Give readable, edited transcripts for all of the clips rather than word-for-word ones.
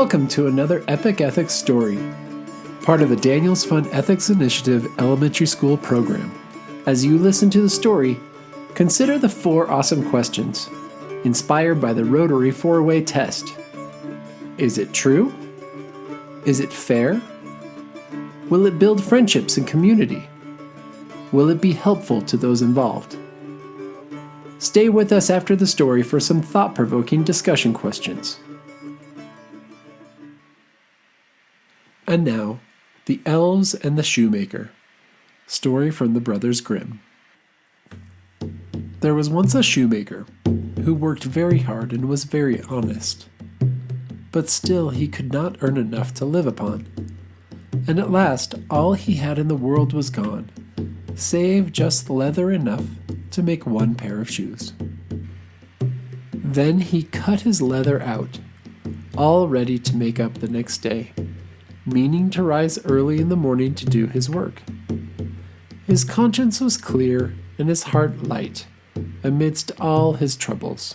Welcome to another Epic Ethics story, part of the Daniel's Fun Ethics Initiative Elementary School program. As you listen to the story, consider the 4 awesome questions, inspired by the Rotary 4-way test. Is it true? Is it fair? Will it build friendships and community? Will it be helpful to those involved? Stay with us after the story for some thought-provoking discussion questions. And now, The Elves and the Shoemaker, story from the Brothers Grimm. There was once a shoemaker who worked very hard and was very honest. But still he could not earn enough to live upon. And at last all he had in the world was gone, save just leather enough to make 1 pair of shoes. Then he cut his leather out, all ready to make up the next day, meaning to rise early in the morning to do his work. His conscience was clear and his heart light, amidst all his troubles.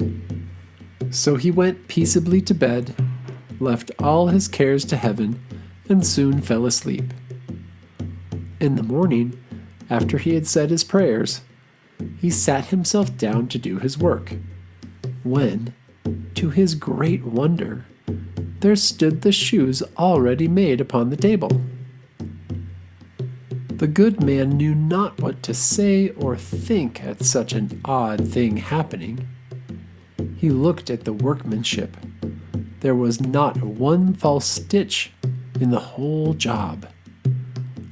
So he went peaceably to bed, left all his cares to heaven, and soon fell asleep. In the morning, after he had said his prayers, he sat himself down to do his work, when, to his great wonder, there stood the shoes already made upon the table. The good man knew not what to say or think at such an odd thing happening. He looked at the workmanship. There was not 1 false stitch in the whole job.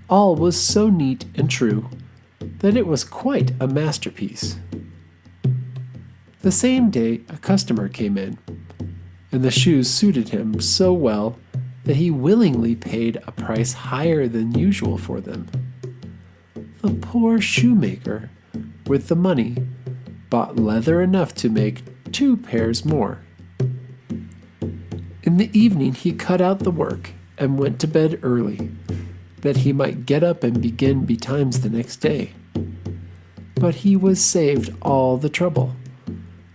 All was so neat and true that it was quite a masterpiece. The same day a customer came in, and the shoes suited him so well that he willingly paid a price higher than usual for them. The poor shoemaker, with the money, bought leather enough to make 2 pairs more. In the evening he cut out the work and went to bed early, that he might get up and begin betimes the next day. But he was saved all the trouble,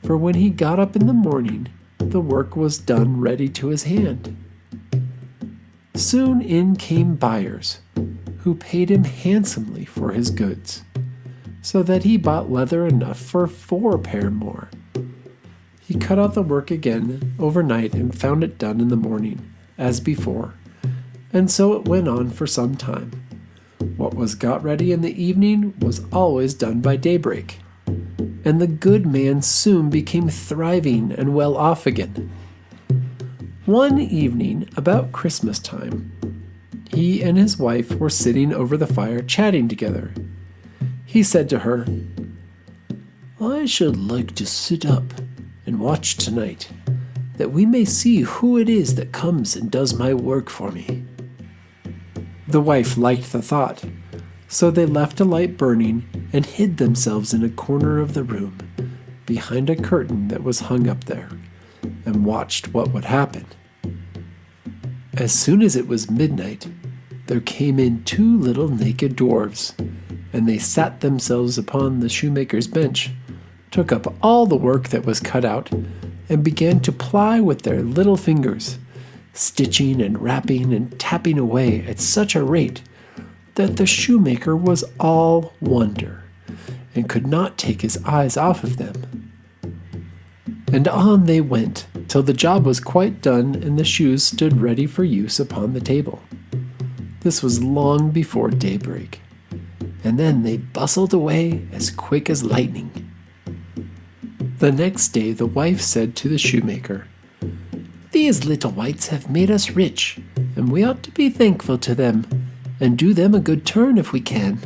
for when he got up in the morning, the work was done ready to his hand. Soon in came buyers, who paid him handsomely for his goods, so that he bought leather enough for 4 pair more. He cut out the work again overnight and found it done in the morning, as before, and so it went on for some time. What was got ready in the evening was always done by daybreak, and the good man soon became thriving and well off again. One evening, about Christmas time, he and his wife were sitting over the fire chatting together. He said to her, "I should like to sit up and watch tonight, that we may see who it is that comes and does my work for me." The wife liked the thought, so they left a light burning and hid themselves in a corner of the room, behind a curtain that was hung up there, and watched what would happen. As soon as it was midnight, there came in 2 little naked dwarfs, and they sat themselves upon the shoemaker's bench, took up all the work that was cut out, and began to ply with their little fingers, stitching and rapping and tapping away at such a rate that the shoemaker was all wonder, and could not take his eyes off of them. And on they went, till the job was quite done and the shoes stood ready for use upon the table. This was long before daybreak, and then they bustled away as quick as lightning. The next day the wife said to the shoemaker, "These little wights have made us rich, and we ought to be thankful to them, and do them a good turn if we can.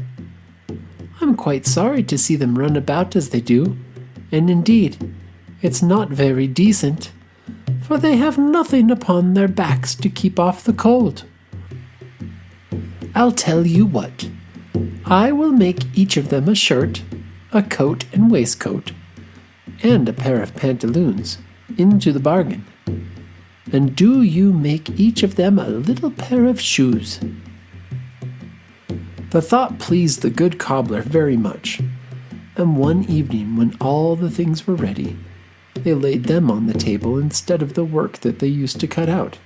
I'm quite sorry to see them run about as they do, and indeed, it's not very decent, for they have nothing upon their backs to keep off the cold. I'll tell you what, I will make each of them a shirt, a coat and waistcoat, and a pair of pantaloons, into the bargain, and do you make each of them a little pair of shoes." The thought pleased the good cobbler very much, and one evening when all the things were ready, they laid them on the table instead of the work that they used to cut out,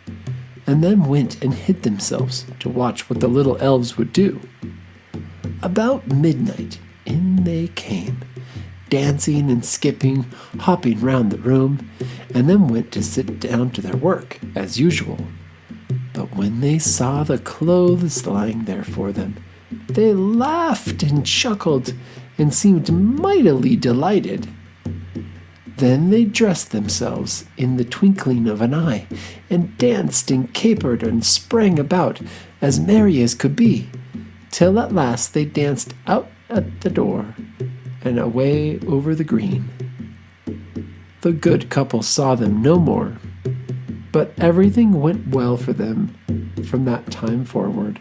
and then went and hid themselves to watch what the little elves would do. About midnight, in they came, dancing and skipping, hopping round the room, and then went to sit down to their work, as usual. But when they saw the clothes lying there for them, they laughed and chuckled and seemed mightily delighted. Then they dressed themselves in the twinkling of an eye, and danced and capered and sprang about as merry as could be, till at last they danced out at the door and away over the green. The good couple saw them no more, but everything went well for them from that time forward,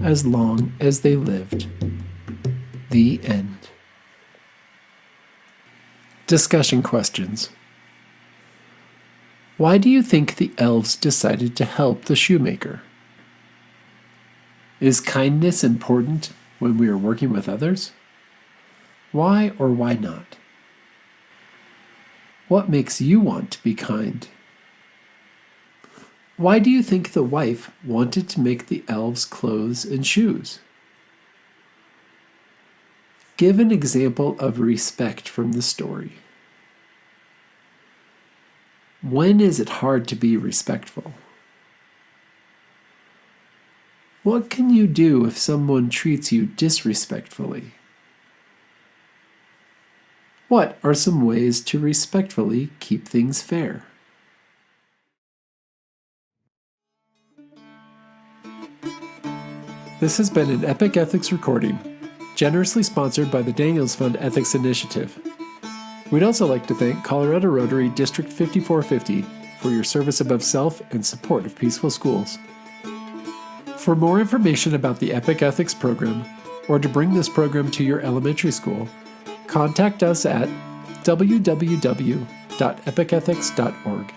as long as they lived. The end. Discussion questions. Why do you think the elves decided to help the shoemaker? Is kindness important when we are working with others? Why or why not? What makes you want to be kind? Why do you think the wife wanted to make the elves clothes and shoes? Give an example of respect from the story. When is it hard to be respectful? What can you do if someone treats you disrespectfully? What are some ways to respectfully keep things fair? This has been an Epic Ethics recording, generously sponsored by the Daniels Fund Ethics Initiative. We'd also like to thank Colorado Rotary District 5450 for your service above self and support of peaceful schools. For more information about the Epic Ethics program, or to bring this program to your elementary school, contact us at www.epicethics.org.